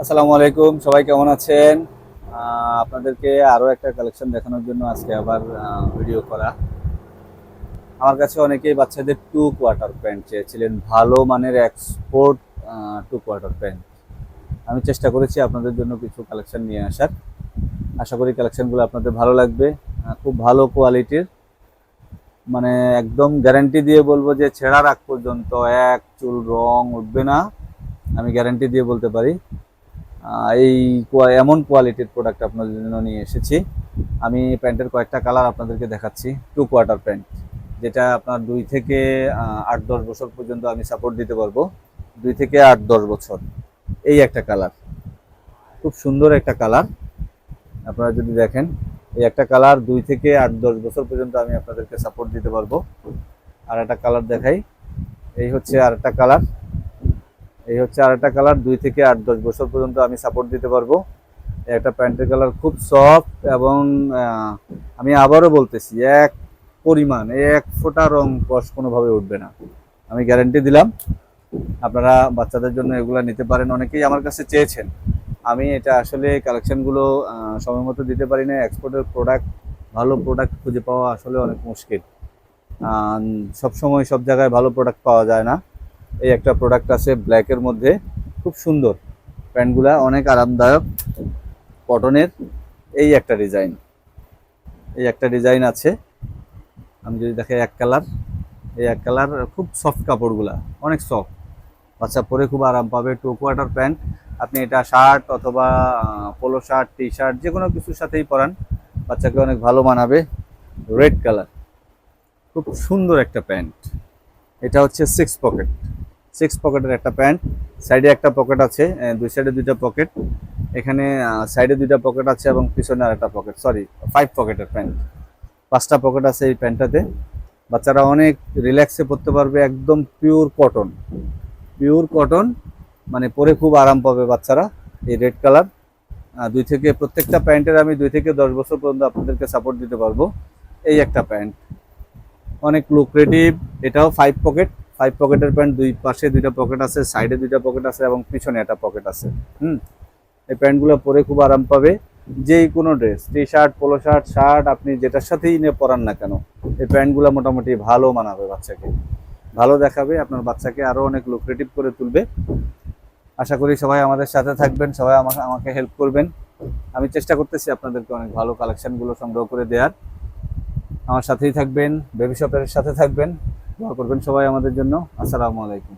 আসসালামু আলাইকুম, সবাই কেমন আছেন? আপনাদেরকে আরও একটা কালেকশন দেখানোর জন্য আজকে আবার ভিডিও করা। আমার কাছে অনেকেই বাচ্চাদের টু কোয়ার্টার প্যান্ট চেয়েছিলেন, ভালো মানের এক্সপোর্ট টু কোয়ার্টার প্যান্ট। আমি চেষ্টা করেছি আপনাদের জন্য কিছু কালেকশন নিয়ে আসার। আশা করি কালেকশনগুলো আপনাদের ভালো লাগবে। খুব ভালো কোয়ালিটির, মানে একদম গ্যারান্টি দিয়ে বলবো যে ছেঁড়ার আগ পর্যন্ত এক চুল রং উঠবে না, আমি গ্যারান্টি দিয়ে বলতে পারি। এই এমন কোয়ালিটির প্রোডাক্ট আপনাদের জন্য নিয়ে এসেছি। আমি প্যান্টের কয়েকটা কালার আপনাদেরকে দেখাচ্ছি। টু কোয়ার্টার প্যান্ট, যেটা আপনার 2 থেকে 8-10 বছর পর্যন্ত আমি সাপোর্ট দিতে পারবো। 2 থেকে 8-10 বছর, এই একটা কালার, খুব সুন্দর একটা কালার। আপনারা যদি দেখেন, এই একটা কালার 2 থেকে 8-10 বছর পর্যন্ত আমি আপনাদেরকে সাপোর্ট দিতে পারবো। আর একটা কালার দেখাই, এই হচ্ছে আর একটা কালার। এই হচ্ছে আর একটা কালার, 2 থেকে 8-10 বছর পর্যন্ত আমি সাপোর্ট দিতে পারবো। একটা প্যান্টের কালার খুব সফট এবং আমি আবারও বলতেছি, এক পরিমাণ এক ফোঁটা রং কষ কোনোভাবে উঠবে না, আমি গ্যারান্টি দিলাম। আপনারা বাচ্চাদের জন্য এগুলো নিতে পারেন। অনেকেই আমার কাছে চেয়েছেন, আমি এটা আসলে কালেকশনগুলো সময় মতো দিতে পারি না। এক্সপোর্টের প্রোডাক্ট, ভালো প্রোডাক্ট খুঁজে পাওয়া আসলে অনেক মুশকিল। সব সময় সব জায়গায় ভালো প্রোডাক্ট পাওয়া যায় না। এই একটা প্রোডাক্ট আছে ব্ল্যাকের মধ্যে, খুব সুন্দর। প্যান্টগুলা অনেক আরামদায়ক, কটনের। এই একটা ডিজাইন, এই একটা ডিজাইন আছে। আমি যদি দেখে এক কালার, এই এক কালার, খুব সফট কাপড়গুলা, অনেক সফট, বাচ্চা পরে খুব আরাম পাবে। টু কোয়ার্টার প্যান্ট, আপনি এটা শার্ট অথবা পোলো শার্ট, টি শার্ট, যে কোনো কিছুর সাথেই পরান, বাচ্চাকে অনেক ভালো মানাবে। রেড কালার, খুব সুন্দর একটা প্যান্ট। এটা হচ্ছে সিক্স পকেটের একটা প্যান্ট। সাইডে একটা পকেট আছে, দুই সাইডে দুইটা পকেট। এখানে সাইডে দুইটা পকেট আছে এবং পিছনে আর একটা পকেট, সরি 5 পকেটের প্যান্ট। 5টা পকেট আছে এই প্যান্টটাতে। বাচ্চারা অনেক রিল্যাক্সে পরতে পারবে, একদম পিওর কটন, পিওর কটন, মানে পরে খুব আরাম পাবে বাচ্চারা। এই রেড কালার, প্রত্যেকটা প্যান্টের আমি 2 থেকে 10 বছর পর্যন্ত আপনাদেরকে সাপোর্ট দিতে পারবো। এই একটা প্যান্ট অনেক লুক্রেটিভ, এটাও 5 পকেট। 5 পকেটের প্যান্ট, দুই পাশে দুইটা পকেট আছে, সাইডে দুইটা পকেট আছে এবং পিছনে একটা পকেট আছে। এই প্যান্টগুলো পরে খুব আরাম পাবে। যে কোনো dress, T shirt, polo shirt, shirt, আপনি যেটার সাথেই নিয়ে পরান না কেন, এই প্যান্টগুলো মোটামুটি ভালো মানাবে বাচ্চাকে, ভালো দেখাবে, আপনার বাচ্চাকে আরো অনেক লুক্রেটিভ করে তুলবে। আশা করি সবাই আমাদের সাথে থাকবেন, সবাই আমাকে হেল্প করবেন। আমি চেষ্টা করতেছি আপনাদেরকে অনেক ভালো কালেকশনগুলো সংগ্রহ করে দেওয়ার। আমার সাথেই থাকবেন, বেবি শপের সাথে থাকবেন, দোয়া করবেন সবাই আমাদের জন্য। আসসালামু আলাইকুম।